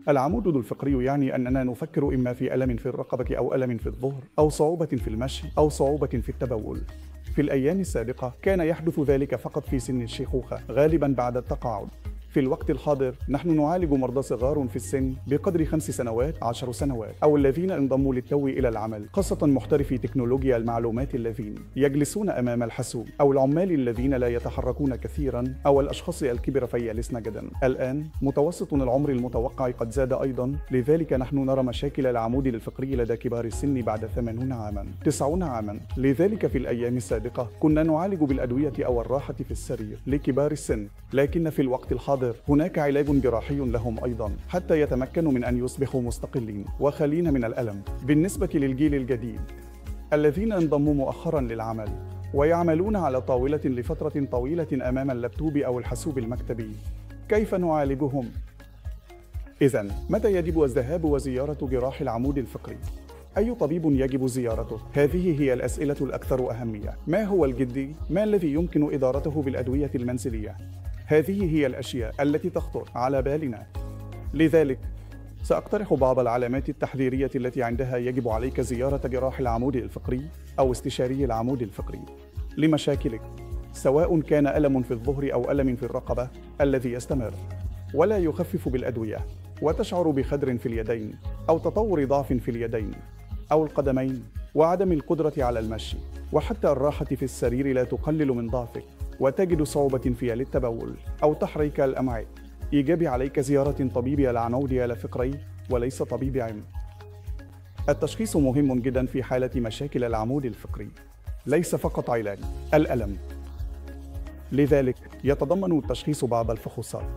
العمود الفقري يعني أننا نفكر إما في ألم في الرقبة أو ألم في الظهر أو صعوبة في المشي أو صعوبة في التبول. في الأيام السابقة كان يحدث ذلك فقط في سن الشيخوخة، غالباً بعد التقاعد. في الوقت الحاضر نحن نعالج مرضى صغار في السن بقدر 5 سنوات 10 سنوات أو الذين انضموا للتو إلى العمل، خاصة محترفي تكنولوجيا المعلومات الذين يجلسون أمام الحاسوب أو العمال الذين لا يتحركون كثيرا أو الأشخاص الكبار فيجلسن جدا. الآن متوسط العمر المتوقع قد زاد أيضا، لذلك نحن نرى مشاكل العمود الفقري لدى كبار السن بعد 80 عاما 90 عاما. لذلك في الأيام السابقة كنا نعالج بالأدوية أو الراحة في السرير لكبار السن، لكن في الوقت الحاضر هناك علاج جراحي لهم أيضا حتى يتمكنوا من أن يصبحوا مستقلين وخالين من الألم. بالنسبة للجيل الجديد الذين انضموا مؤخرا للعمل ويعملون على طاولة لفترة طويلة أمام اللابتوب أو الحاسوب المكتبي، كيف نعالجهم؟ إذن متى يجب الذهاب وزيارة جراح العمود الفقري؟ أي طبيب يجب زيارته؟ هذه هي الأسئلة الأكثر أهمية. ما هو الجدي؟ ما الذي يمكن إدارته بالأدوية المنزلية؟ هذه هي الأشياء التي تخطر على بالنا. لذلك سأقترح بعض العلامات التحذيرية التي عندها يجب عليك زيارة جراح العمود الفقري أو استشاري العمود الفقري لمشاكلك، سواء كان ألم في الظهر أو ألم في الرقبة الذي يستمر ولا يخفف بالأدوية، وتشعر بخدر في اليدين أو تطور ضعف في اليدين أو القدمين وعدم القدرة على المشي، وحتى الراحة في السرير لا تقلل من ضعفك، وتجد صعوبة في التبول أو تحريك الأمعاء. إيجابي عليك زيارة طبيب العنود الفقري وليس طبيب عام. التشخيص مهم جدا في حالة مشاكل العمود الفقري، ليس فقط علاج الألم. لذلك يتضمن التشخيص بعض الفحوصات.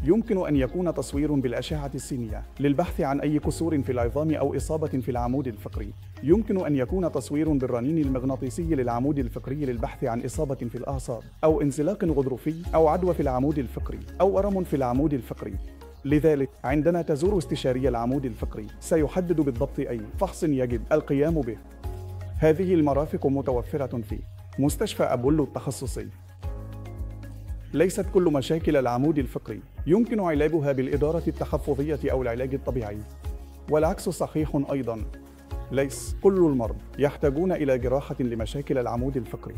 يمكن أن يكون تصوير بالأشعة السينية للبحث عن أي كسور في العظام أو إصابة في العمود الفقري. يمكن أن يكون تصوير بالرنين المغناطيسي للعمود الفقري للبحث عن إصابة في الأعصاب أو انزلاق غضروفي أو عدوى في العمود الفقري أو ورم في العمود الفقري. لذلك عندما تزور استشاري العمود الفقري سيحدد بالضبط أي فحص يجب القيام به. هذه المرافق متوفرة في مستشفى أبولو التخصصي. ليست كل مشاكل العمود الفقري يمكن علاجها بالإدارة التحفظية أو العلاج الطبيعي، والعكس صحيح أيضاً. ليس كل المرضى يحتاجون إلى جراحة لمشاكل العمود الفقري.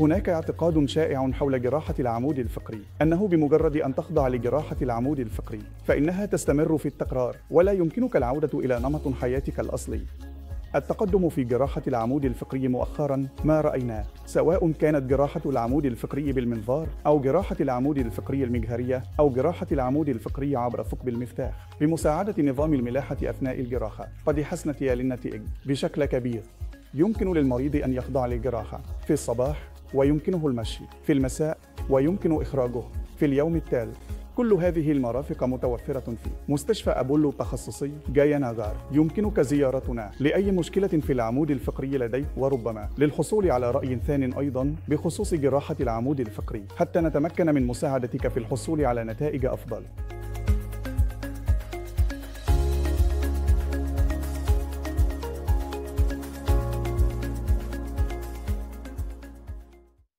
هناك اعتقاد شائع حول جراحة العمود الفقري أنه بمجرد أن تخضع لجراحة العمود الفقري فإنها تستمر في التكرار ولا يمكنك العودة إلى نمط حياتك الأصلي. التقدم في جراحة العمود الفقري مؤخراً ما رأيناه، سواء كانت جراحة العمود الفقري بالمنظار أو جراحة العمود الفقري المجهرية أو جراحة العمود الفقري عبر ثقب المفتاح بمساعدة نظام الملاحة أثناء الجراحة، قد حسنت النتائج بشكل كبير. يمكن للمريض أن يخضع للجراحة في الصباح ويمكنه المشي في المساء ويمكن إخراجه في اليوم التالي. كل هذه المرافق متوفرة في مستشفى أبولو التخصصي جاياناغار. يمكنك زيارتنا لأي مشكلة في العمود الفقري لديك، وربما للحصول على رأي ثان أيضا بخصوص جراحة العمود الفقري حتى نتمكن من مساعدتك في الحصول على نتائج أفضل.